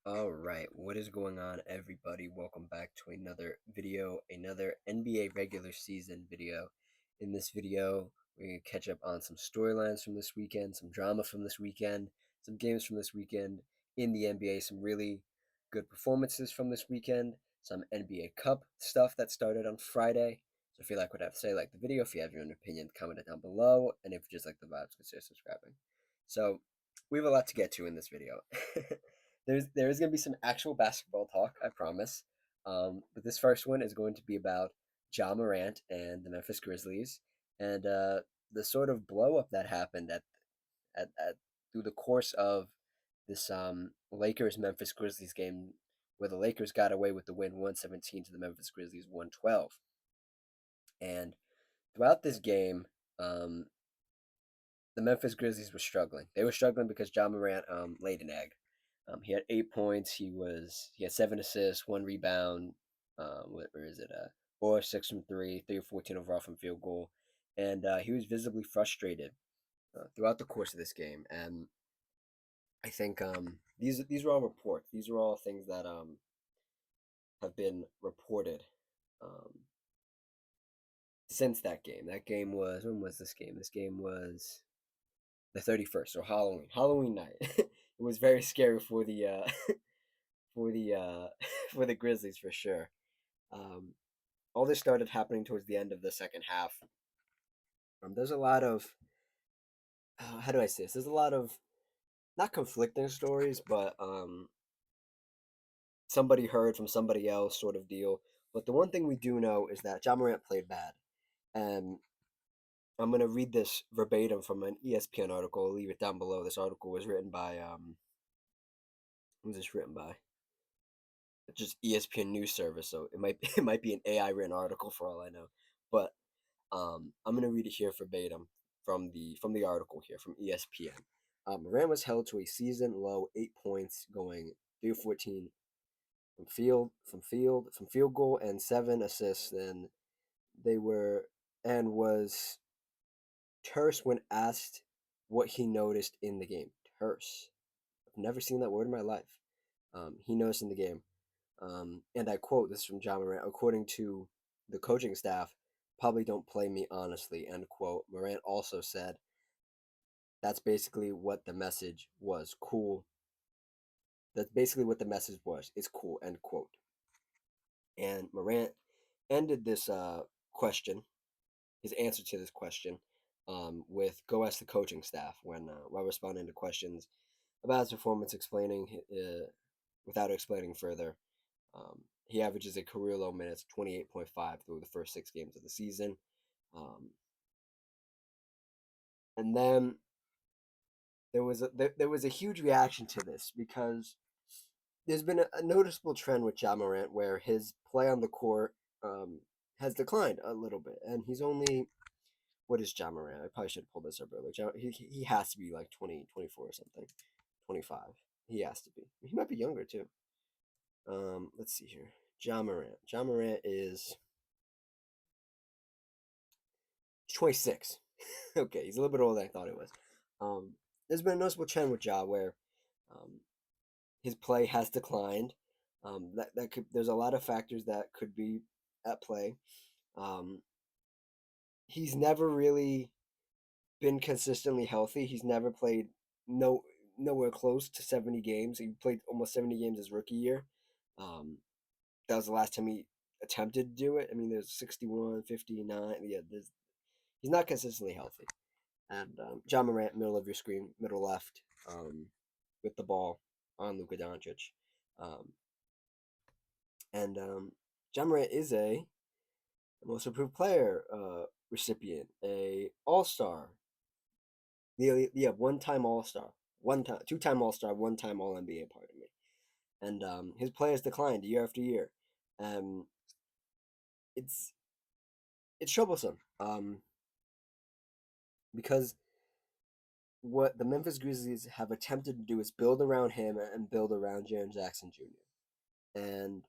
All right, what is going on, everybody? Welcome back to another video, another NBA regular season video. In this video, we're going to catch up on some storylines from this weekend, some drama from this weekend, some games from this weekend in the NBA, some really good performances from this weekend, some NBA Cup stuff that started on Friday. So if you like what I have to say, like the video. If you have your own opinion, comment it down below. And if you just like the vibes, consider subscribing. So we have a lot to get to in this video. There is going to be some actual basketball talk, I promise. But this first one is going to be about Ja Morant and the Memphis Grizzlies and the sort of blow up that happened at through the course of this Lakers Memphis Grizzlies game, where the Lakers got away with the win 117 to the Memphis Grizzlies 112. And throughout this game, um, the Memphis Grizzlies were struggling. They were struggling because Ja Morant laid an egg. He had 8 points. He had 7 assists, 1 rebound. Where is it? 4 of 6 from three, 3 of 14 overall from field goal, and he was visibly frustrated throughout the course of this game. And I think these are all reports. These are all things that have been reported um, since that game. That game was, when was this game? This game was the 31st, so Halloween night. It was very scary for the for the for the Grizzlies for sure. Um, all this started happening towards the end of the second half. There's a lot of how do I say this? There's a lot of not conflicting stories, but somebody heard from somebody else sort of deal. But the one thing we do know is that Ja Morant played bad, and I'm gonna read this verbatim from an ESPN article. I'll leave it down below. This article was written by who was this written by? Just ESPN news service, so it might be an AI written article for all I know. But I'm gonna read it here verbatim from the article here from ESPN. Morant was held to a season low 8 points, going 3 of 14 from field goal, and 7 assists. And they were and was terse when asked what he noticed in the game. Terse. I've never seen that word in my life. He noticed in the game. And I quote this from John Morant, according to the coaching staff, probably don't play me honestly, end quote. Morant also said, that's basically what the message was. Cool. That's basically what the message was. It's cool, end quote. And Morant ended this question, his answer to this question, with go ask the coaching staff while responding to questions about his performance, explaining without explaining further. He averages a career low minutes 28.5 through the first 6 games of the season. Um, and then there was a huge reaction to this because there's been a noticeable trend with Ja Morant where his play on the court has declined a little bit, and he's only what is Ja Morant? I probably should pull this up earlier. He has to be like 20, 24 or something, 25. He has to be. He might be younger too. Let's see here. Ja Morant. Ja Morant is 26. Okay, he's a little bit older than I thought it was. Um, there's been a noticeable trend with Ja where um, his play has declined. That could there's a lot of factors that could be at play. Um, he's never really been consistently healthy. He's never played no nowhere close to 70 games. He played almost 70 games his rookie year. Um, that was the last time he attempted to do it. I mean, there's 61, 59. Yeah, he's not consistently healthy. And John Morant, middle of your screen, middle left, with the ball on Luka Doncic. Um, and John Morant is a most improved player recipient, a All Star. Yeah, one time All Star, 2 time All Star, 1 time All NBA. Pardon me. And his play has declined year after year. Um, it's it's troublesome. Because what the Memphis Grizzlies have attempted to do is build around him and build around Jaren Jackson Jr. And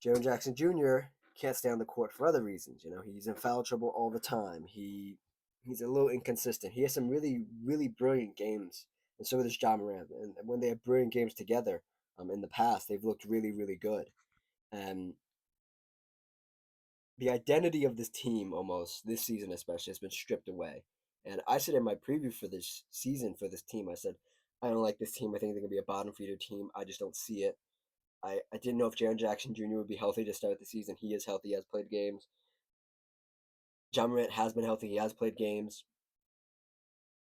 Jaren Jackson Jr. can't stay on the court for other reasons. You know, he's in foul trouble all the time. He's a little inconsistent. He has some really, really brilliant games, and so does Ja Morant. And when they have brilliant games together, In the past, they've looked really, really good. And the identity of this team, almost this season especially, has been stripped away. And I said in my preview for this season for this team, I said, I don't like this team. I think they're going to be a bottom feeder team. I just don't see it. I didn't know if Jaren Jackson Jr. would be healthy to start the season. He is healthy. He has played games. John Morant has been healthy. He has played games.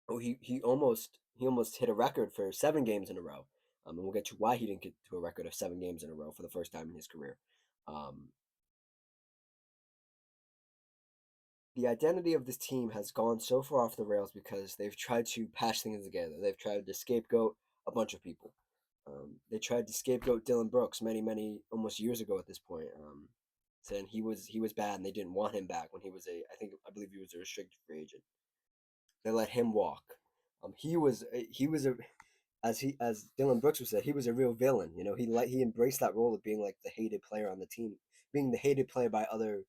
Oh, he almost hit a record for 7 games in a row. And we'll get to why he didn't get to a record of 7 games in a row for the first time in his career. Um, the identity of this team has gone so far off the rails because they've tried to patch things together. They've tried to scapegoat a bunch of people. They tried to scapegoat Dylan Brooks many almost years ago at this point, saying he was bad and they didn't want him back when he was I believe he was a restricted free agent. They let him walk. He was a as Dylan Brooks would say, he was a real villain. He embraced that role of being like the hated player on the team, being the hated player by other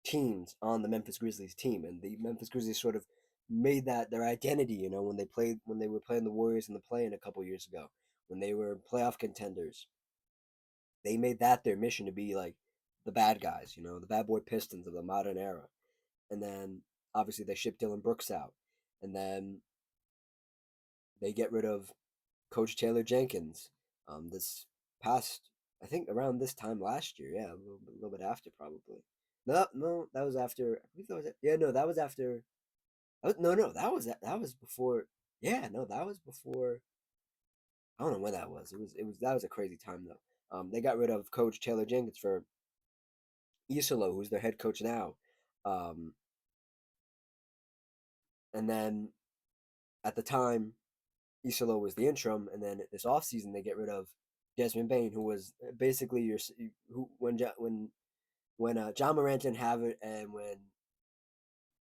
teams on the Memphis Grizzlies team, and the Memphis Grizzlies sort of made that their identity. When they were playing the Warriors in the play-in a couple years ago, when they were playoff contenders, they made that their mission to be like the bad guys, the bad boy Pistons of the modern era. And then obviously they ship Dylan Brooks out, and then they get rid of Coach Taylor Jenkins. This past, I think around this time last year, yeah, a little bit after probably. No, no, that was after. I believe that was yeah, no, that was after. No, that was before. Yeah, no, that was before. I don't know when that was. It was that was a crazy time though. They got rid of Coach Taylor Jenkins for Isolo, who's their head coach now. Um, and then at the time, Isolo was the interim, and then this offseason they get rid of Desmond Bain, who was basically your who when John Morant didn't have it, and when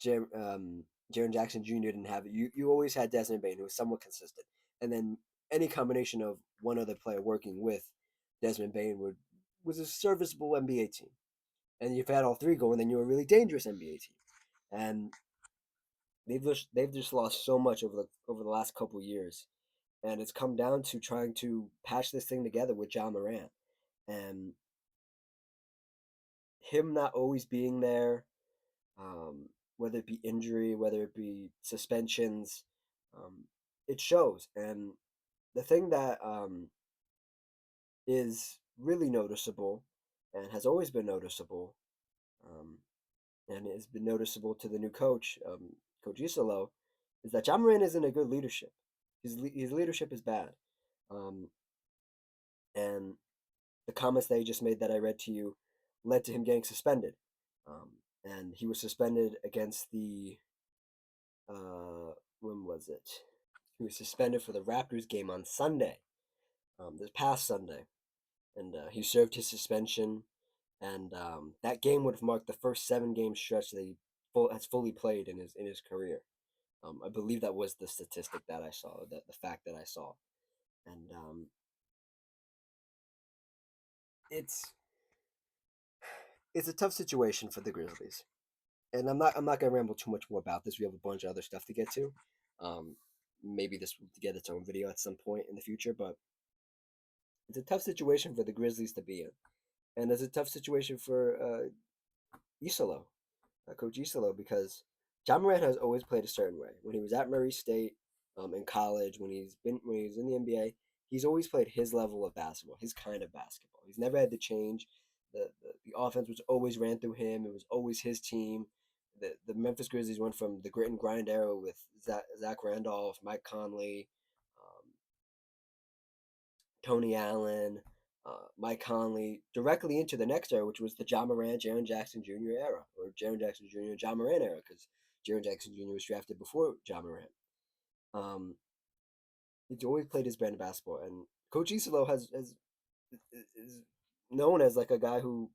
Jaren Jackson Jr. didn't have it, you always had Desmond Bain, who was somewhat consistent, and then any combination of one other player working with Desmond Bain was a serviceable NBA team, and if you had all three going, then you're a really dangerous NBA team, and they've just lost so much over the last couple years, and it's come down to trying to patch this thing together with John Morant, and him not always being there, whether it be injury, whether it be suspensions, um, it shows. And the thing that is really noticeable and has always been noticeable, um, and has been noticeable to the new coach, Coach Isolo, is that John Moran isn't a good leadership. His leadership is bad. Um, and the comments that he just made that I read to you led to him getting suspended. And he was suspended against the when was it? He was suspended for the Raptors game on Sunday, this past Sunday, and he served his suspension. And that game would have marked the first 7 game stretch that he has fully played in his career. I believe that was the statistic that I saw, the fact that I saw, and it's it's a tough situation for the Grizzlies. And I'm not gonna ramble too much more about this. We have a bunch of other stuff to get to. Um, Maybe this will get its own video at some point in the future, but it's a tough situation for the Grizzlies to be in, and it's a tough situation for Isolo, Coach Isolo, because John Morant has always played a certain way. When he was at Murray State, in college, when he's in the NBA, he's always played his level of basketball, his kind of basketball. He's never had to change. The offense was always ran through him. It was always his team. The Memphis Grizzlies went from the grit and grind era with Zach Randolph, Mike Conley, um, Tony Allen, Mike Conley, directly into the next era, which was the John Morant, Jaren Jackson Jr. era, or Jaren Jackson Jr. and John Morant era, because Jaren Jackson Jr. was drafted before John Morant. Um, he's always played his brand of basketball, and Coach Isolo is known as like a guy who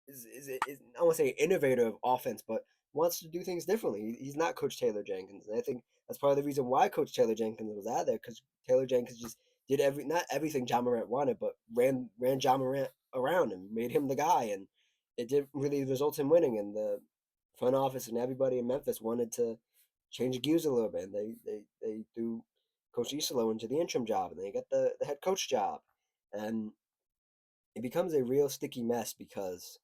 is I want to say innovator of offense, but wants to do things differently. He's not Coach Taylor Jenkins, and I think that's part of the reason why Coach Taylor Jenkins was out there, because Taylor Jenkins just did not everything John Morant wanted, but ran John Morant around and made him the guy, and it didn't really result in winning. And the front office and everybody in Memphis wanted to change the gears a little bit, and they threw Coach Isolo into the interim job, and then you get the head coach job, and it becomes a real sticky mess because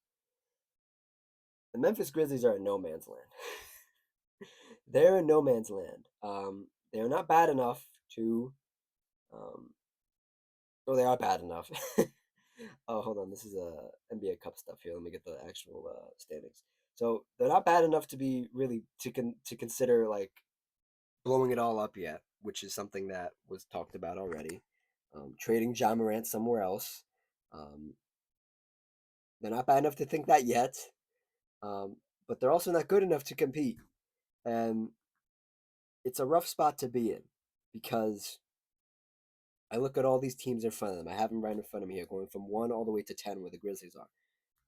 the Memphis Grizzlies are in no man's land. They're in no man's land. They're not bad enough to. Um, well, they are bad enough. Oh, hold on. This is NBA Cup stuff here. Let me get the actual standings. So they're not bad enough to be really to consider like blowing it all up yet, which is something that was talked about already. Trading John Morant somewhere else. Um, they're not bad enough to think that yet, but they're also not good enough to compete. And it's a rough spot to be in because I look at all these teams in front of them. I have them right in front of me here, going from 1 all the way to 10 where the Grizzlies are.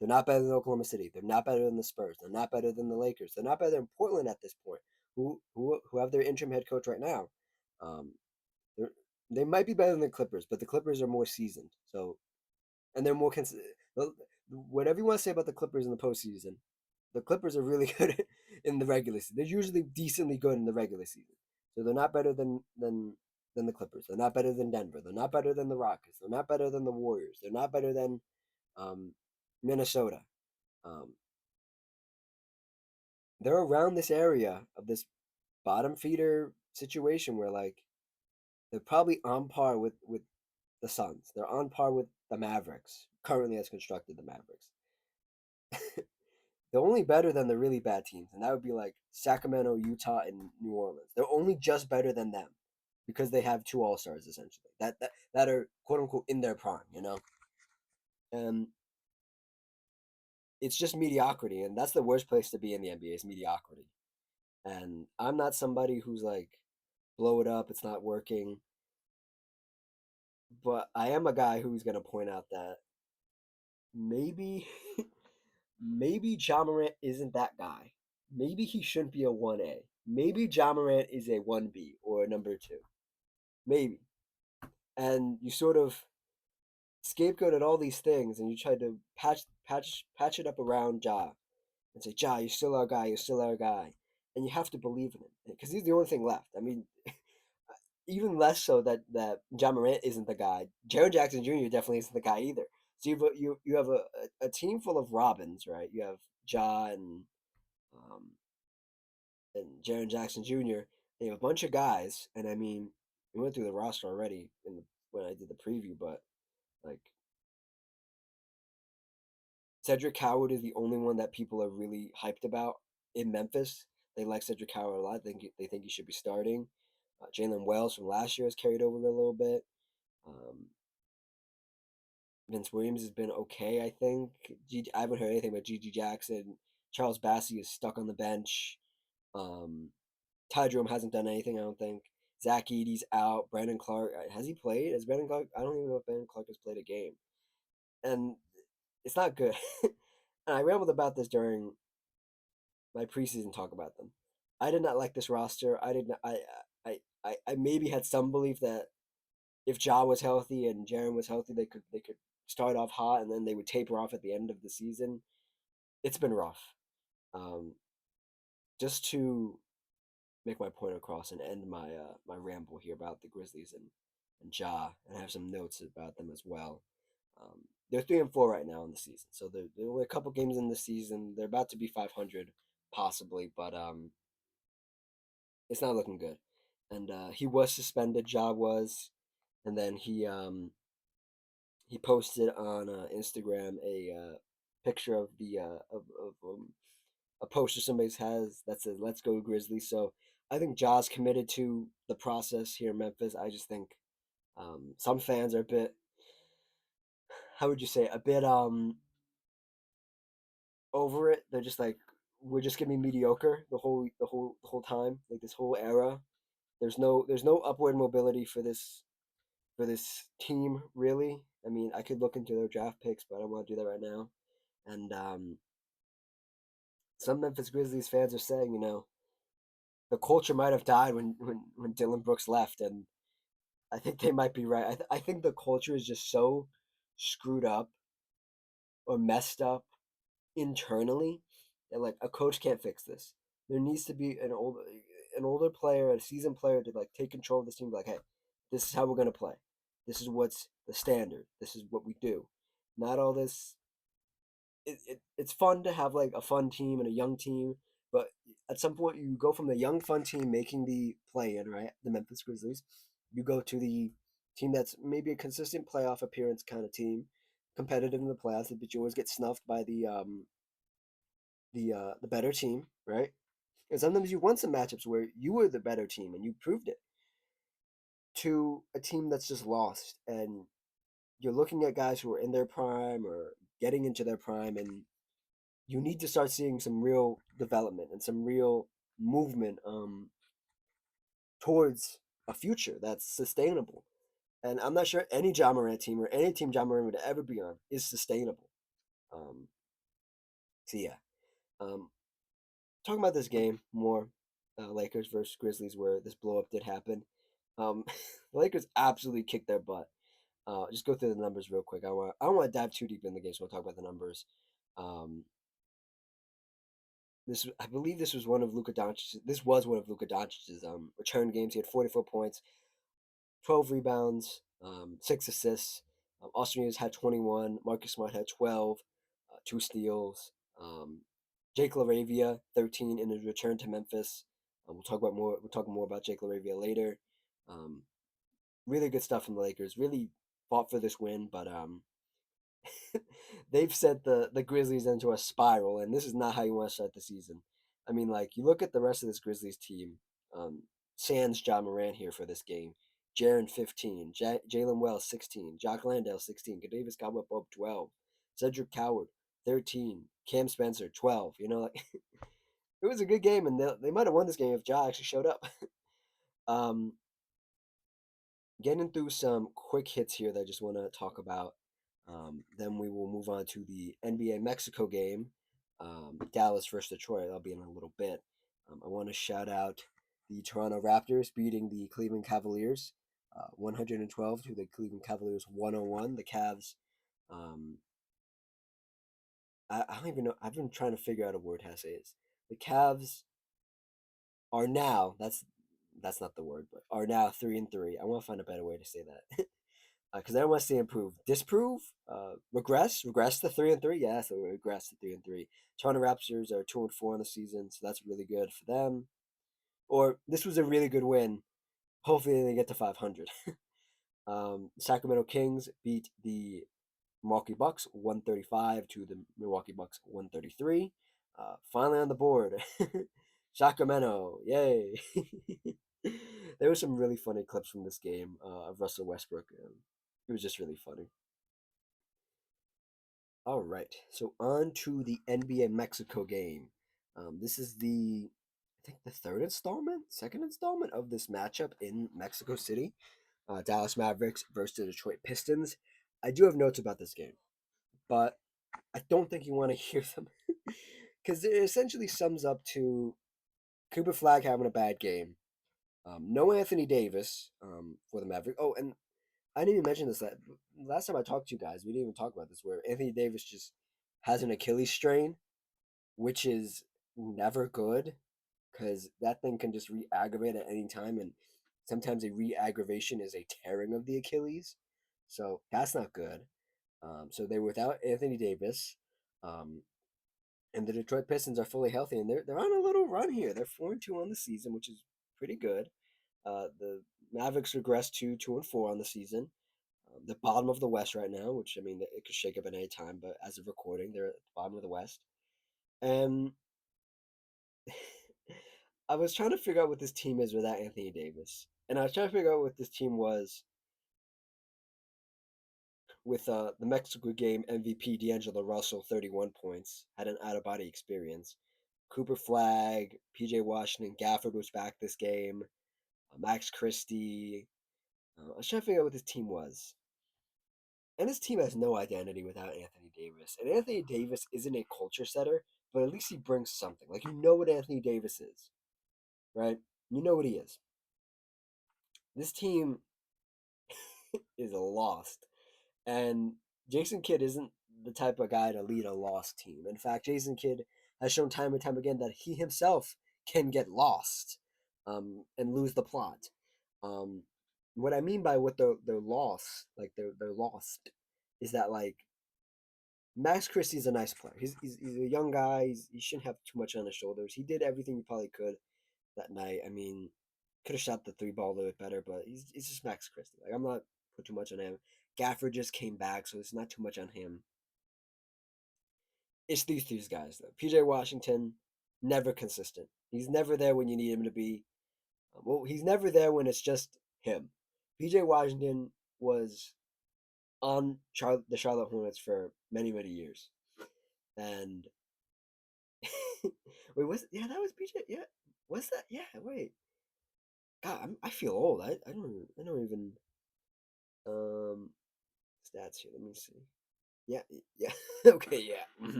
They're not better than Oklahoma City. They're not better than the Spurs. They're not better than the Lakers. They're not better than Portland at this point, who have their interim head coach right now. Um, they might be better than the Clippers, but the Clippers are more seasoned. So, and they're more whatever you want to say about the Clippers in the postseason, the Clippers are really good in the regular season. They're usually decently good in the regular season. So they're not better than the Clippers. They're not better than Denver. They're not better than the Rockets. They're not better than the Warriors. They're not better than um, Minnesota. Um, they're around this area of this bottom feeder situation where like they're probably on par with the Suns. They're on par with the Mavericks currently as constructed. The Mavericks. They're only better than the really bad teams, and that would be like Sacramento, Utah, and New Orleans. They're only just better than them because they have 2 All-Stars essentially that are quote unquote in their prime, you know. And it's just mediocrity, and that's the worst place to be in the NBA is mediocrity. And I'm not somebody who's like blow it up, it's not working, but I am a guy who's gonna point out that maybe maybe Ja Morant isn't that guy. Maybe he shouldn't be a 1A. Maybe Ja Morant is a 1B or a number 2. Maybe. And you sort of scapegoated all these things and you tried to patch it up around Ja and say, Ja, you're still our guy, you're still our guy. And you have to believe in him. Because he's the only thing left. I mean, even less so that Ja Morant isn't the guy. Jaren Jackson Jr. definitely isn't the guy either. So you have a team full of Robins, right? You have Ja um, and Jaren Jackson Jr. They have a bunch of guys, and I mean, we went through the roster already when I did the preview, but like Cedric Howard is the only one that people are really hyped about in Memphis. They like Cedric Howard a lot. They think he should be starting. Jalen Wells from last year has carried over a little bit. Um, Vince Williams has been okay, I think. I haven't heard anything about Gigi Jackson. Charles Bassey is stuck on the bench. Um, Ty Jerome hasn't done anything, I don't think. Zach Edey's out. Brandon Clark, has he played? Has Brandon Clark? I don't even know if Brandon Clark has played a game. And it's not good. And I rambled about this during my preseason talk about them. I did not like this roster. I did not. I maybe had some belief that if Ja was healthy and Jaren was healthy, they could start off hot and then they would taper off at the end of the season. It's been rough. Um, just to make my point across and end my ramble here about the Grizzlies and Ja, and I have some notes about them as well. They're 3-4 right now in the season, so they're only a couple games in the season. They're about to be 500 possibly, but it's not looking good. And he was suspended. Ja was, and then he posted on Instagram a picture of the a poster somebody has that says "Let's go Grizzlies." So I think Ja's committed to the process here in Memphis. I just think some fans are a bit, how would you say, a bit over it. They're just like, we're just gonna be mediocre the whole time, like this whole era. There's no upward mobility for this team really. I mean, I could look into their draft picks, but I don't want to do that right now. And some Memphis Grizzlies fans are saying, the culture might have died when Dylan Brooks left, and I think they might be right. I think the culture is just so screwed up or messed up internally that like a coach can't fix this. There needs to be an older player, a seasoned player, to like take control of this team. Like, hey, this is how we're gonna play. This is what's the standard. This is what we do. Not all this. It's fun to have like a fun team and a young team, but at some point you go from the young fun team making the play in, right, the Memphis Grizzlies, you go to the team that's maybe a consistent playoff appearance kind of team, competitive in the playoffs, but you always get snuffed by the better team, right? And sometimes you won some matchups where you were the better team and you proved it, to a team that's just lost. And you're looking at guys who are in their prime or getting into their prime, and you need to start seeing some real development and some real movement towards a future that's sustainable. And I'm not sure any John Morant team or any team John Morant would ever be on is sustainable. Um, so yeah, um, talking about this game more, Lakers versus Grizzlies, where this blow up did happen. The Lakers absolutely kicked their butt. Just go through the numbers real quick. I don't want to dive too deep in the game, so we'll talk about the numbers. Um, I believe this was one of Luka Doncic. This was one of Luka Doncic's return games. He had 44 points, 12 rebounds, 6 assists. Austin Reeves had 21. Marcus Smart had 12, 2 steals. Jake LaRavia 13 in his return to Memphis. We'll talk about more. We'll talk more about Jake LaRavia later. Um, really good stuff from the Lakers. Really fought for this win, but they've sent the Grizzlies into a spiral, and this is not how you want to start the season. I mean, like, you look at the rest of this Grizzlies team. Sans John Morant here for this game. Jaren 15, Jalen Wells 16, Jock Landale 16, Davis Caldwell-Pope 12, Cedric Coward 13, Cam Spencer 12. You know, like it was a good game, and they might have won this game if Ja actually showed up. um, Getting through some quick hits here that I just want to talk about. Then we will move on to the NBA Mexico game, Dallas versus Detroit. That'll be in a little bit. I want to shout out the Toronto Raptors beating the Cleveland Cavaliers, 112 to the Cleveland Cavaliers 101. The Cavs, um, I don't even know. I've been trying to figure out a word how to say this. The Cavs are now. That's not the word, but are now 3-3. I want to find a better way to say that. Because I don't want to say improve, disprove, regress to 3-3. Yeah, so regress to 3-3. Toronto Raptors are 2-4 in the season, so that's really good for them. Or this was a really good win. Hopefully they get to 500. Sacramento Kings beat the Milwaukee Bucks 135 to the Milwaukee Bucks 133. Finally on the board, Sacramento, yay! There were some really funny clips from this game of Russell Westbrook. It was just really funny. All right, so on to the NBA Mexico game. This is I think the second installment of this matchup in Mexico City. Dallas Mavericks versus the Detroit Pistons. I do have notes about this game, but I don't think you want to hear them because it essentially sums up to Cooper Flag having a bad game. No Anthony Davis for the Mavericks. Oh, and I didn't even mention this. That last time I talked to you guys, we didn't even talk about this. Where Anthony Davis just has an Achilles strain, which is never good because that thing can just re-aggravate at any time, and sometimes a re-aggravation is a tearing of the Achilles, so that's not good. So they were without Anthony Davis, um, and the Detroit Pistons are fully healthy, and they're on a little run here. They're 4-2 on the season, which is pretty good. The Mavericks regressed to 2-4 on the season. The bottom of the West right now, which I mean it could shake up at any time, but as of recording, they're at the bottom of the West. And I was trying to figure out what this team is without Anthony Davis, and I was trying to figure out what this team was with the Mexico game MVP D'Angelo Russell, 31 points, had an out of body experience. Cooper Flag, PJ Washington, Gafford was back this game. Max Christie. I was trying to figure out what this team was. And this team has no identity without Anthony Davis. And Anthony Davis isn't a culture setter, but at least he brings something. Like, you know what Anthony Davis is, right? You know what he is. This team is lost. And Jason Kidd isn't the type of guy to lead a lost team. In fact, Jason Kidd has shown time and time again that he himself can get lost. and lose the plot. Um, what I mean by what their loss, like they're lost, is that like Max Christie's a nice player. He's a young guy. He shouldn't have too much on his shoulders. He did everything he probably could that night. I mean, could have shot the three ball a little bit better, but he's just Max Christie. Like I'm not put too much on him. Gafford just came back, so it's not too much on him. It's these guys though. PJ Washington, never consistent. He's never there when you need him to be. Well, he's never there when it's just him. PJ Washington was on the Charlotte Hornets for many years, and wait, that was PJ? Yeah, was that? Yeah, wait. God, I feel old. I don't even stats here. Let me see. Yeah, yeah. Okay, yeah.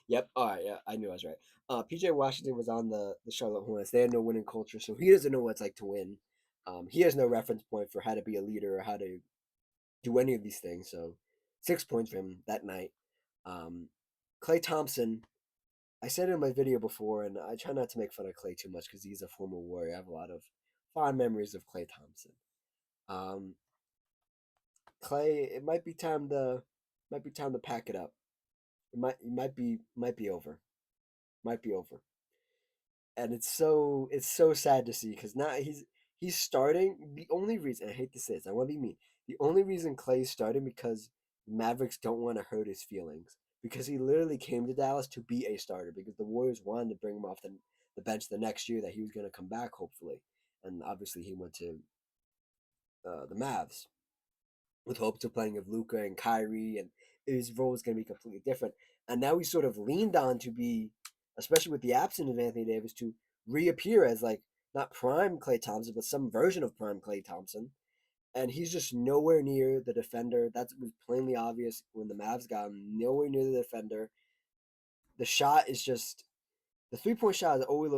Yep. All right. Yeah, I knew I was right. PJ Washington was on the Charlotte Hornets. They had no winning culture, so he doesn't know what it's like to win. He has no reference point for how to be a leader or how to do any of these things. So, 6 points for him that night. Um, Clay Thompson. I said in my video before, and I try not to make fun of Clay too much because he's a former Warrior. I have a lot of fond memories of Clay Thompson. Um, Clay, it might be time to pack it up. It might be over. Might be over. And it's so sad to see because now he's starting. The only reason I hate to say this, I want to be mean. The only reason Clay's starting because Mavericks don't want to hurt his feelings because he literally came to Dallas to be a starter because the Warriors wanted to bring him off the bench the next year that he was going to come back hopefully, and obviously he went to the Mavs with hopes of playing with Luka and Kyrie, and his role was going to be completely different. And now he's sort of leaned on to be, especially with the absence of Anthony Davis, to reappear as like not prime Klay Thompson, but some version of prime Klay Thompson. And he's just nowhere near the defender. That was plainly obvious when the Mavs got him. Nowhere near the defender. The shot is just the 3 point shot always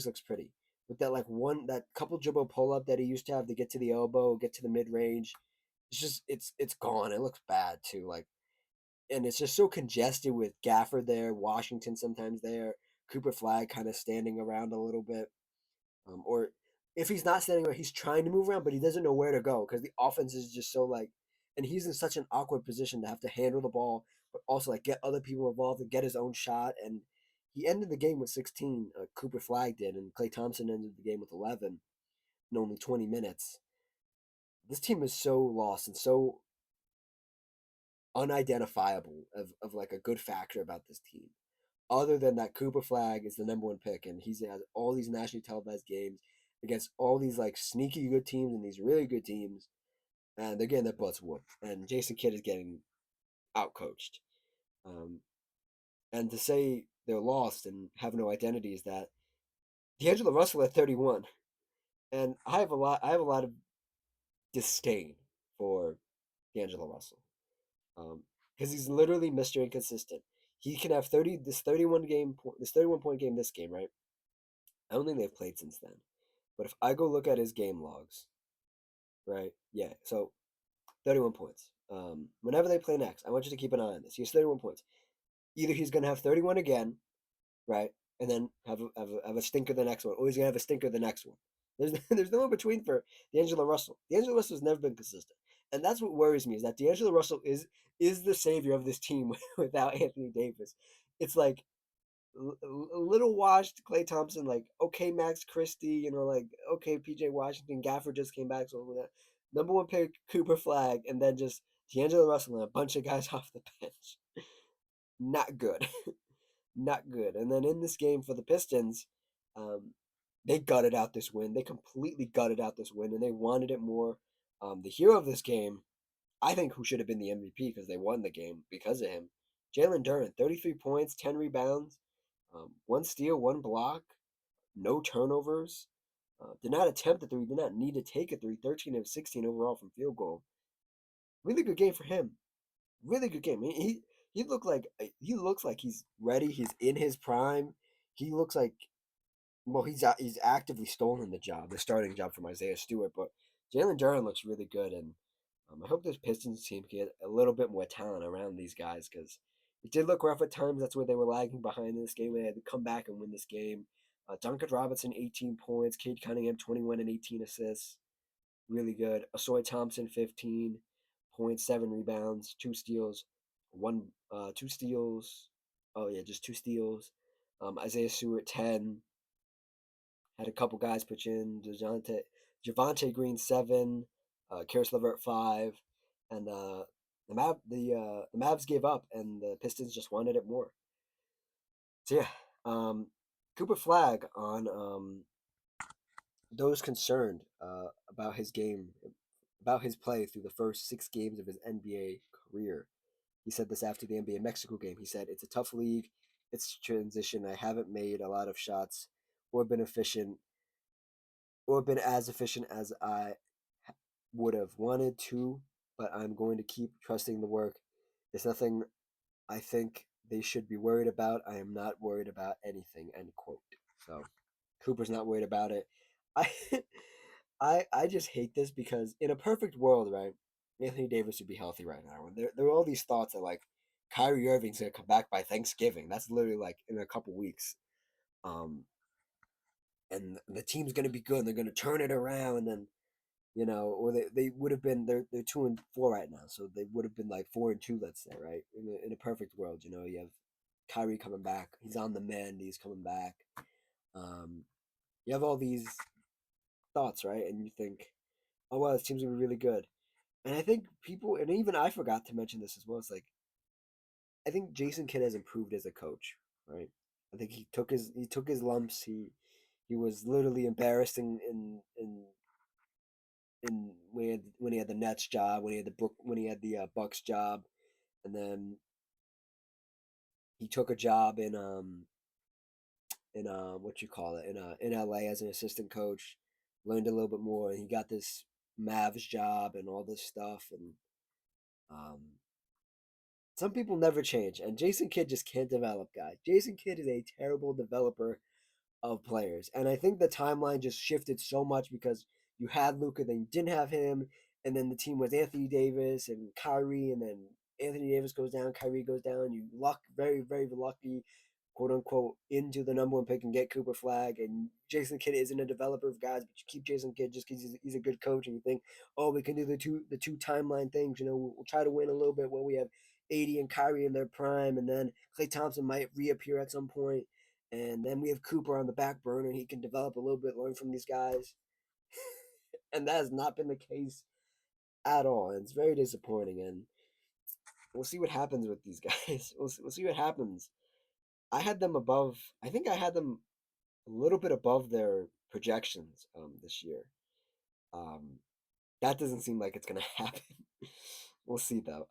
looks pretty. With that like that couple dribble pull up that he used to have to get to the elbow, get to the mid range, it's gone. It looks bad too. Like and it's just so congested with Gafford there, Washington sometimes there, Cooper Flag kind of standing around a little bit. Or if he's not standing around, he's trying to move around, but he doesn't know where to go because the offense is just so like and he's in such an awkward position to have to handle the ball, but also like get other people involved and get his own shot. And he ended the game with 16. Cooper Flag did, and Klay Thompson ended the game with 11 in only 20 minutes. This team is so lost and so unidentifiable of like a good factor about this team. Other than that, Cooper Flag is the number one pick, and he's has all these nationally televised games against all these like sneaky good teams and these really good teams, and they're getting their butts whooped. And Jason Kidd is getting outcoached. Um, and to say they're lost and have no identity is that D'Angelo Russell at 31, and I have a lot of disdain for D'Angelo Russell. Because he's literally Mr. Inconsistent. He can have 31 point game this game, right? I don't think they've played since then. But if I go look at his game logs, right? Yeah, so 31 points. Whenever they play next, I want you to keep an eye on this. He has 31 points. Either he's going to have 31 again, right? And then have a stinker the next one, or he's going to have a stinker the next one. There's no in between for D'Angelo Russell. D'Angelo Russell has never been consistent. And that's what worries me is that D'Angelo Russell is the savior of this team without Anthony Davis. It's like a little washed Klay Thompson, like okay Max Christie, like okay PJ Washington, Gafford just came back, so that number one pick Cooper Flag, and then just D'Angelo Russell and a bunch of guys off the bench. Not good, not good. And then in this game for the Pistons, um, they gutted out this win. They completely gutted out this win, and they wanted it more. The hero of this game, I think, who should have been the MVP because they won the game because of him. Jalen Duren, 33 points, 10 rebounds, one steal, one block, no turnovers. Did not attempt a three, did not need to take a three, 13 of 16 overall from field goal. Really good game for him. Really good game. He looks like he's ready. He's in his prime. He looks like well, he's actively stolen the starting job from Isaiah Stewart. But Jalen Duren looks really good, and I hope this Pistons team can get a little bit more talent around these guys because it did look rough at times. That's where they were lagging behind in this game. They had to come back and win this game. Duncan Robinson, 18 points. Cade Cunningham, 21 and 18 assists. Really good. Asoi Thompson, 15 points, 7 rebounds, 2 steals, 2 steals. Oh yeah, just 2 steals. Isaiah Stewart, 10. Had a couple guys pitch in. Javante Green, 7. Karis LeVert, 5. And the Mavs gave up, and the Pistons just wanted it more. So yeah, Cooper Flag on those concerned about his game, about his play through the first 6 games of his NBA career. He said this after the NBA Mexico game. He said, "It's a tough league. It's transition. I haven't made a lot of shots or been efficient or been as efficient as I would have wanted to, but I'm going to keep trusting the work. There's nothing I think they should be worried about. I am not worried about anything." End quote. So Cooper's not worried about it. I I just hate this because in a perfect world, right, Anthony Davis would be healthy right now. And there are all these thoughts that like Kyrie Irving's gonna come back by Thanksgiving. That's literally like in a couple weeks. Um, and the team's gonna be good. And they're gonna turn it around, and or they would have been they're 2-4 right now, so they would have been like 4-2, let's say, right? In a perfect world, you have Kyrie coming back. He's on the mend. He's coming back. Um, you have all these thoughts, right? And you think, oh well, this team's gonna be really good. And I think people, and even I forgot to mention this as well. It's like I think Jason Kidd has improved as a coach, right? I think he took his lumps. He was literally embarrassed in when he had the Nets job, when he had the Bucks job, and then he took a job in what you call it in LA as an assistant coach, learned a little bit more, and he got this Mavs job and all this stuff, and um, some people never change, and Jason Kidd just can't develop guys. Jason Kidd is a terrible developer of players. And I think the timeline just shifted so much because you had Luka, then you didn't have him, and then the team was Anthony Davis and Kyrie, and then Anthony Davis goes down, Kyrie goes down. You luck very, very lucky, quote unquote, into the number 1 pick and get Cooper Flag. And Jason Kidd isn't a developer of guys, but you keep Jason Kidd just because he's a good coach, and you think, oh, we can do the two timeline things. We'll try to win a little bit when we have AD and Kyrie in their prime, and then Klay Thompson might reappear at some point, and then we have Cooper on the back burner, and he can develop a little bit, learn from these guys. And that has not been the case at all. And it's very disappointing. And we'll see what happens with these guys. We'll see what happens. I think I had them a little bit above their projections this year. Um, that doesn't seem like it's going to happen. We'll see, though.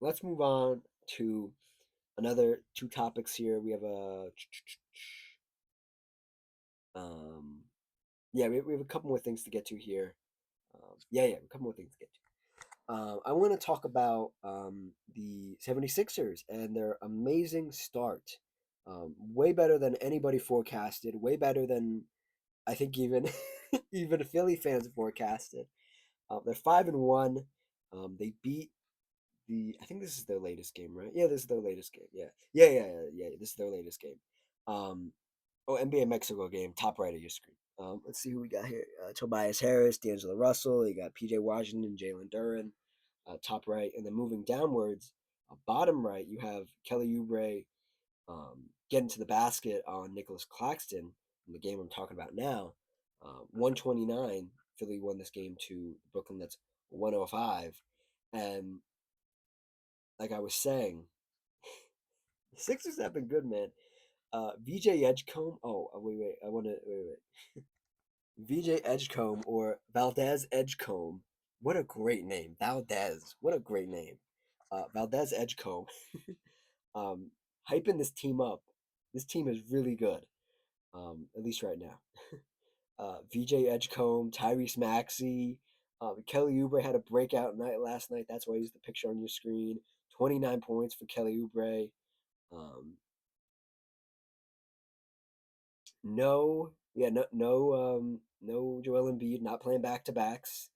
Let's move on to another 2 topics here. We have um, we have a couple more things to get to here. A couple more things to get to. I want to talk about the 76ers and their amazing start. Way better than anybody forecasted. Way better than I think even even Philly fans forecasted. They're 5-1. They beat I think this is their latest game, right? Yeah, this is their latest game. Yeah. This is their latest game. Um, NBA Mexico game, top right of your screen. Let's see who we got here. Tobias Harris, D'Angelo Russell. You got PJ Washington, Jalen Duren, top right. And then moving downwards, bottom right, you have Kelly Oubre getting to the basket on Nicholas Claxton in the game I'm talking about now. 129, Philly won this game to Brooklyn Nets 105. And like I was saying, the Sixers have been good, man. VJ Edgecombe. Oh, wait. I want to wait. VJ Edgecombe or Valdez Edgecombe. What a great name, Valdez. What a great name, Valdez Edgecombe. um, Hyping this team up. This team is really good. At least right now. VJ Edgecombe, Tyrese Maxey, Kelly Oubre had a breakout night last night. That's why he's the picture on your screen. 29 points for Kelly Oubre. Um, no Joel Embiid not playing back to backs.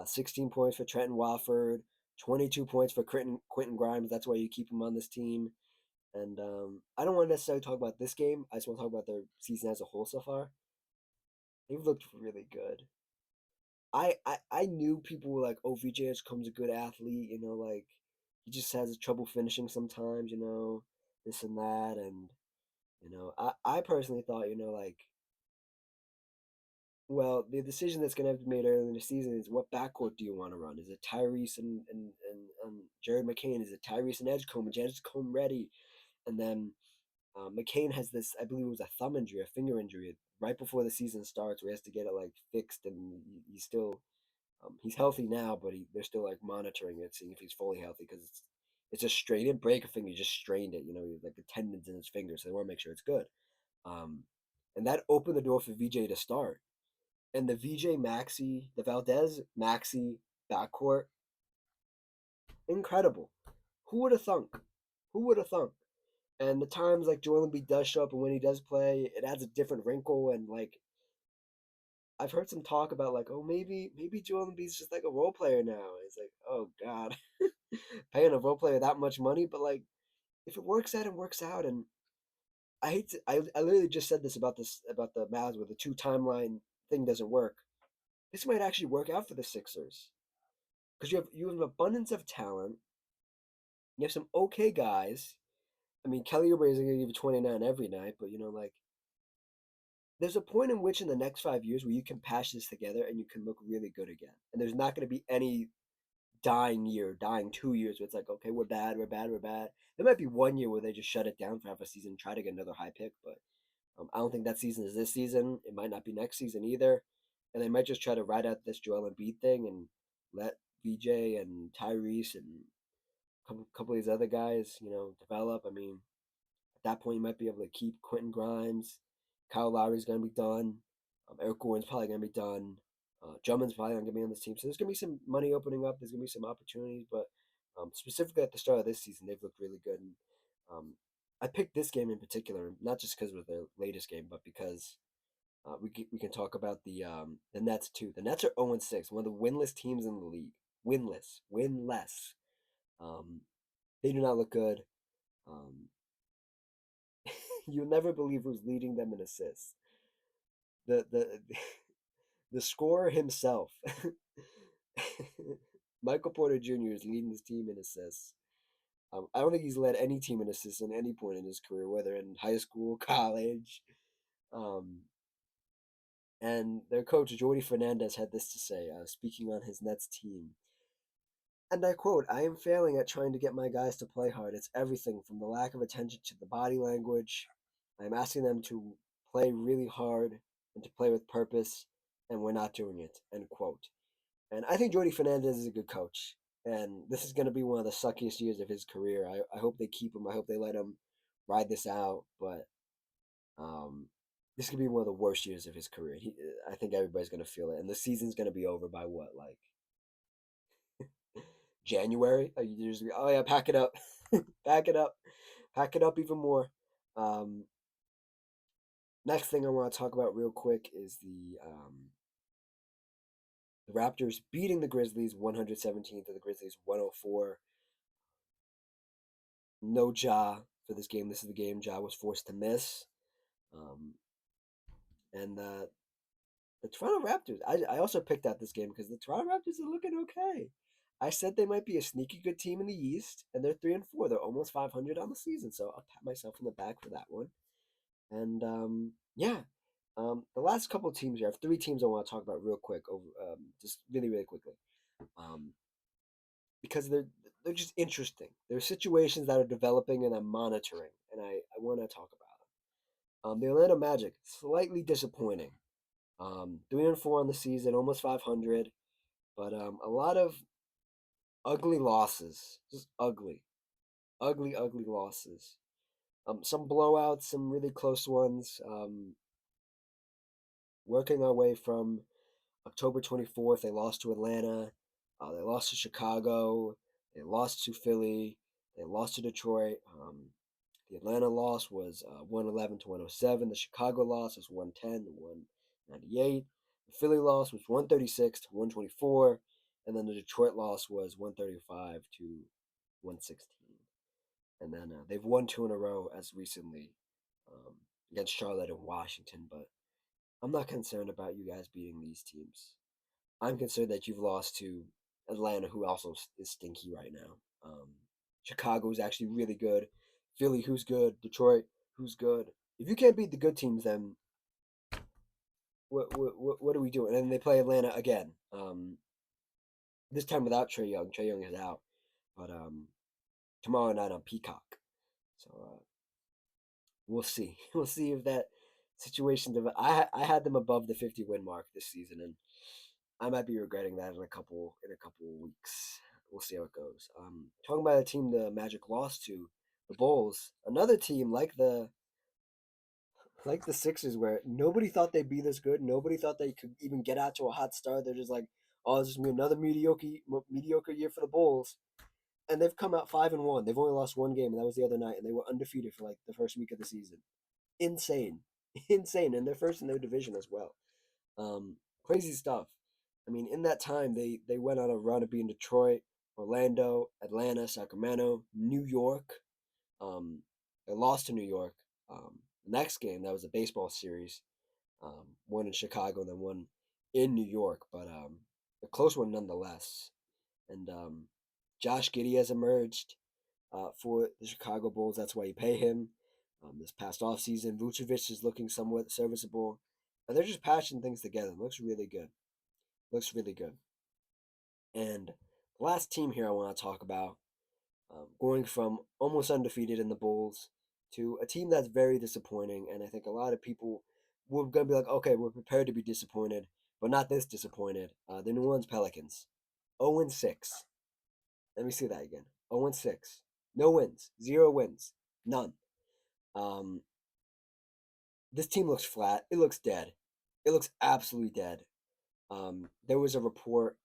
16 points for Trenton Watford. 22 points for Quentin Grimes. That's why you keep him on this team. And I don't want to necessarily talk about this game. I just want to talk about their season as a whole so far. They've looked really good. I knew people were like, "Oh, VJ has becomes a good athlete," like he just has trouble finishing sometimes, this and that, and I personally thought, like, well, the decision that's going to have to be made early in the season is what backcourt do you want to run? Is it Tyrese and Jared McCain? Is it Tyrese and Edgecombe? And Edgecombe ready? And then McCain has this, I believe it was a thumb injury, a finger injury, right before the season starts, where he has to get it like fixed, and he's still he's healthy now, but they're still like monitoring it, seeing if he's fully healthy because it's just strained. He didn't break a finger, he just strained it. Like the tendons in his finger, so they want to make sure it's good. Um, and that opened the door for VJ to start. And the VJ Maxi, the Valdez Maxi backcourt, incredible. Who would have thunk? Who would have thunk? And the times like Joel Embiid does show up, and when he does play, it adds a different wrinkle. And like I've heard some talk about like, oh, maybe Joel Embiid's just like a role player now. It's like, oh God, paying a role player that much money, but like if it works out, it works out. And I hate to, I literally just said this about the Mavs where the two timeline thing doesn't work. This might actually work out for the Sixers because you have an abundance of talent. You have some okay guys. I mean, Kelly Oubre isn't going to give you 29 every night, but like there's a point in which in the next 5 years where you can patch this together and you can look really good again. And there's not going to be any dying year, dying 2 years where it's like, okay, we're bad, we're bad, we're bad. There might be one year where they just shut it down for half a season, try to get another high pick, but I don't think that season is this season. It might not be next season either. And they might just try to ride out this Joel Embiid thing and let VJ and Tyrese and a couple of these other guys, develop. I mean, at that point, you might be able to keep Quentin Grimes. Kyle Lowry's going to be done. Eric Gordon's probably going to be done. Drummond's probably not going to be on this team. So there's going to be some money opening up. There's going to be some opportunities. But specifically at the start of this season, they've looked really good. And I picked this game in particular, not just because it was their latest game, but because we can talk about the Nets too. The Nets are 0-6, one of the winless teams in the league. Winless. Um, they do not look good. Um, You'll never believe who's leading them in assists. The the scorer himself, Michael Porter Jr. is leading this team in assists. I don't think he's led any team in assists at any point in his career, whether in high school, college. Um, and their coach Jordy Fernandez had this to say, speaking on his Nets team. And I quote, I am failing at trying to get my guys to play hard. It's everything from the lack of attention to the body language. I'm asking them to play really hard and to play with purpose, and we're not doing it. End quote. And I think Jordy Fernandez is a good coach. And this is going to be one of the suckiest years of his career. I hope they keep him. I hope they let him ride this out. But this could be one of the worst years of his career. I think everybody's going to feel it. And the season's going to be over by what, like January? Oh yeah, pack it up, pack it up, pack it up even more. Um, Next thing I want to talk about real quick is the Raptors beating the Grizzlies 117 to the Grizzlies 104. No Ja for this game. This is the game Ja was forced to miss. Um, and the Toronto Raptors. I also picked out this game because the Toronto Raptors are looking okay. I said they might be a sneaky good team in the East, and they're 3-4. They're almost 500 on the season, so I'll pat myself on the back for that one. And yeah, the last couple of teams here, I have three teams I want to talk about real quick, over just really really quickly, um, because they're just interesting. There are situations that are developing, and I'm monitoring, and I want to talk about them. The Atlanta Magic, slightly disappointing. 3-4 on the season, almost 500, but a lot of ugly losses, just ugly losses. Some blowouts, some really close ones. Working our way from October 24th, they lost to Atlanta, they lost to Chicago, they lost to Philly, they lost to Detroit. The Atlanta loss was 111 to 107. The Chicago loss was 110 to 198. The Philly loss was 136 to 124. And then the Detroit loss was 135 to 116. and then they've won two in a row as recently um, against Charlotte and Washington. But I'm not concerned about you guys beating these teams. I'm concerned that you've lost to Atlanta, who also is stinky right now. Chicago is actually really good. Philly, who's good. Detroit, who's good. If you can't beat the good teams, then what are we doing? And then they play Atlanta again. This time without Trey Young. Trey Young is out, but tomorrow night on Peacock. So we'll see. We'll see if that situation. I had them above the 50-win mark this season, and I might be regretting that in a couple of weeks. We'll see how it goes. Talking about a team the Magic lost to, the Bulls, another team like the Sixers, where nobody thought they'd be this good. Nobody thought they could even get out to a hot start. They're just like, oh, this is gonna be another mediocre year for the Bulls, and they've come out 5-1. They've only lost one game, and that was the other night, and they were undefeated for like the first week of the season. Insane, insane, and they're first in their division as well. Crazy stuff. I mean, in that time, they went on a run of being Detroit, Orlando, Atlanta, Sacramento, New York. Um, they lost to New York. Next game, that was a baseball series. One in Chicago and then one in New York, but a close one nonetheless. And Josh Giddey has emerged for the Chicago Bulls. That's why you pay him. This past offseason, Vucevic is looking somewhat serviceable. And they're just patching things together. It looks really good. Looks really good. And the last team here I want to talk about, going from almost undefeated in the Bulls to a team that's very disappointing. And I think a lot of people were going to be like, okay, we're prepared to be disappointed, but not this disappointed. The New Orleans Pelicans, 0-6. Let me see that again. 0-6. No wins. 0 wins. None. Um, this team looks flat. It looks dead. It looks absolutely dead. There was a report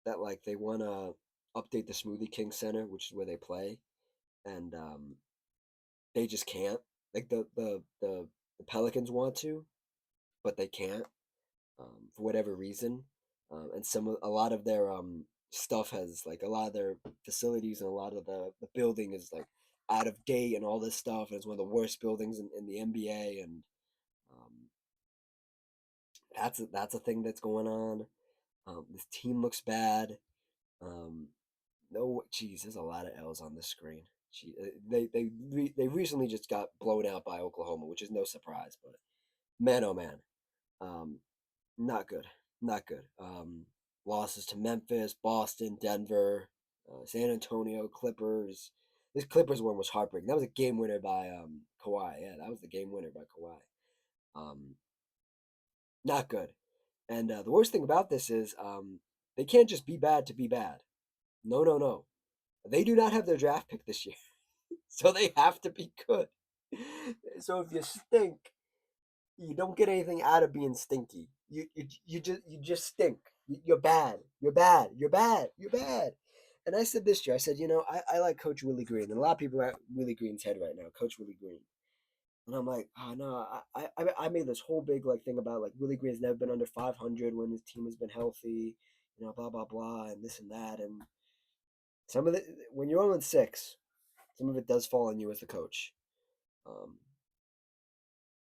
that like they want to update the Smoothie King Center, which is where they play, and they just can't. Like the Pelicans want to, but they can't for whatever reason. And a lot of their stuff has like a lot of their facilities and a lot of the building is like out of date and all this stuff. And it's one of the worst buildings in the NBA, and um, that's a thing that's going on. This team looks bad. Um, no, geez, there's a lot of L's on the screen. They recently just got blown out by Oklahoma, which is no surprise. But man, oh man, um, not good, not good. Losses to Memphis, Boston, Denver, San Antonio, Clippers. This Clippers one was heartbreaking. That was a game winner by Kawhi. Yeah, that was the game winner by Kawhi. Um, Not good. And the worst thing about this is they can't just be bad to be bad. No, no, no. They do not have their draft pick this year, so they have to be good. So if you stink, you don't get anything out of being stinky. You just stink. You're bad. You're bad. You're bad. You're bad. And I said this year, I said, I like Coach Willie Green, and a lot of people are at Willie Green's head right now, Coach Willie Green. And I'm like, oh no, I made this whole big like thing about like Willie Green's never been under 500 when his team has been healthy, blah blah blah, and this and that, and some of it when you're 0-6, some of it does fall on you as the coach. Um,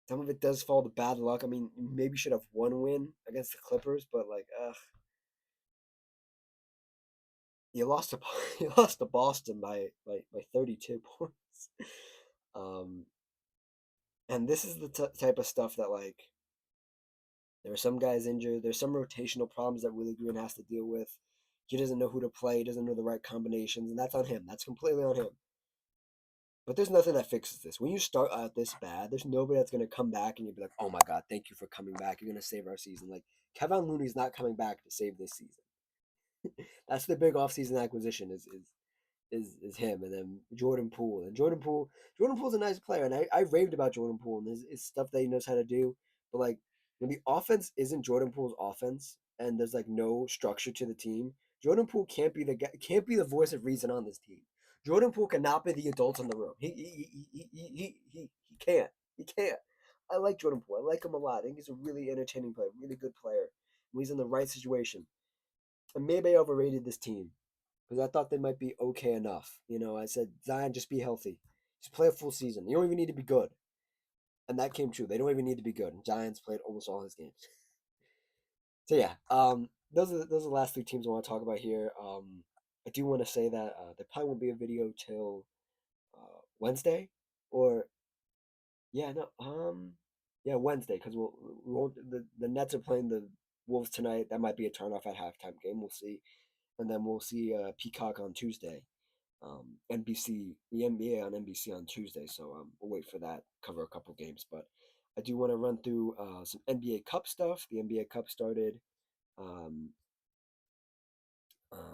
some of it does fall to bad luck. I mean, you maybe should have one win against the Clippers, but like, you lost to you lost to Boston by 32 points. Um, and this is the type of stuff that like there are some guys injured. There's some rotational problems that Willie Green has to deal with. He doesn't know who to play. He doesn't know the right combinations, and that's on him. That's completely on him. But there's nothing that fixes this. When you start out this bad, there's nobody that's going to come back and you'll be like, oh my God, thank you for coming back. You're going to save our season. Like, Kevin Looney's not coming back to save this season. That's the big offseason acquisition is him, and then Jordan Poole. And Jordan Poole's a nice player, and I raved about Jordan Poole and his stuff that he knows how to do. But like when the offense isn't Jordan Poole's offense, and there's like no structure to the team, Jordan Poole can't be the voice of reason on this team. Jordan Poole cannot be the adult in the room. He can't. He can't. I like Jordan Poole. I like him a lot. I think he's a really entertaining player, really good player. When he's in the right situation. And maybe I overrated this team. because I thought they might be okay enough. I said, Zion, just be healthy. Just play a full season. You don't even need to be good. And that came true. They don't even need to be good. Giants played almost all his games. So yeah, those are the last three teams I want to talk about here. I do want to say that there probably won't be a video till Wednesday, or yeah, no, yeah, Wednesday, because we won't. The Nets are playing the Wolves tonight. That might be a turnoff at halftime game. We'll see, and then we'll see Peacock on Tuesday. NBC, the NBA on NBC on Tuesday. So we'll wait for that. Cover a couple games, but I do want to run through some NBA Cup stuff. The NBA Cup started um,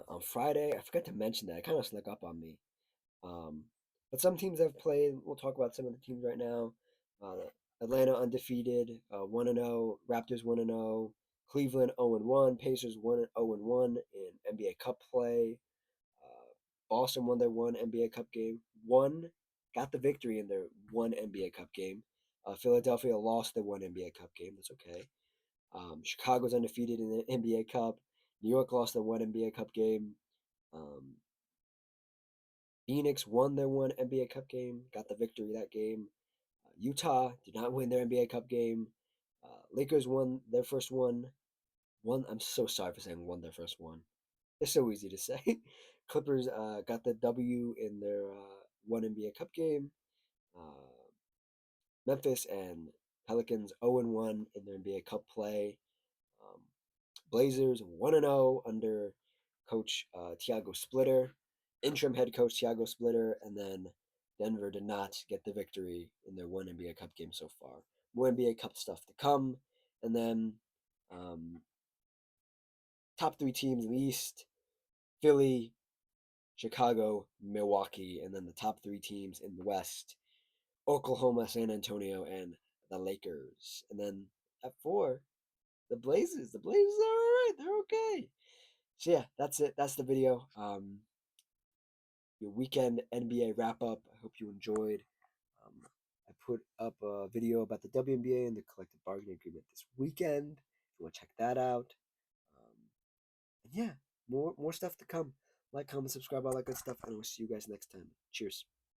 on Friday. I forgot to mention that. It kind of snuck up on me. Um, but some teams have played. We'll talk about some of the teams right now. Atlanta undefeated, 1-0. Raptors 1-0. Cleveland 0-1. Pacers 1-0-1 in NBA Cup play. Boston won their one NBA Cup game. Got the victory in their one NBA Cup game. Philadelphia lost their one NBA Cup game. That's okay. Chicago's undefeated in the NBA Cup. New York lost their one NBA Cup game. Um, Phoenix won their one NBA Cup game, got the victory that game. Utah did not win their NBA Cup game. Lakers won their first one. I'm so sorry for saying won their first one. It's so easy to say. Clippers got the W in their one NBA Cup game. Uh, Memphis and Pelicans 0-1 in their NBA Cup play. Um, Blazers 1-0 under coach Tiago Splitter, interim head coach Tiago Splitter, and then Denver did not get the victory in their one NBA Cup game so far. More NBA Cup stuff to come, and then um, top three teams in the East: Philly, Chicago, Milwaukee, and then the top three teams in the West: Oklahoma, San Antonio, and the Lakers. And then at four, the Blazers. The Blazers are all right. They're okay. So yeah, that's it. That's the video. Your weekend NBA wrap up. I hope you enjoyed. Um, I put up a video about the WNBA and the collective bargaining agreement this weekend. If you want to check that out. And yeah, more stuff to come. Like, comment, subscribe, all that good stuff, and I will see you guys next time. Cheers.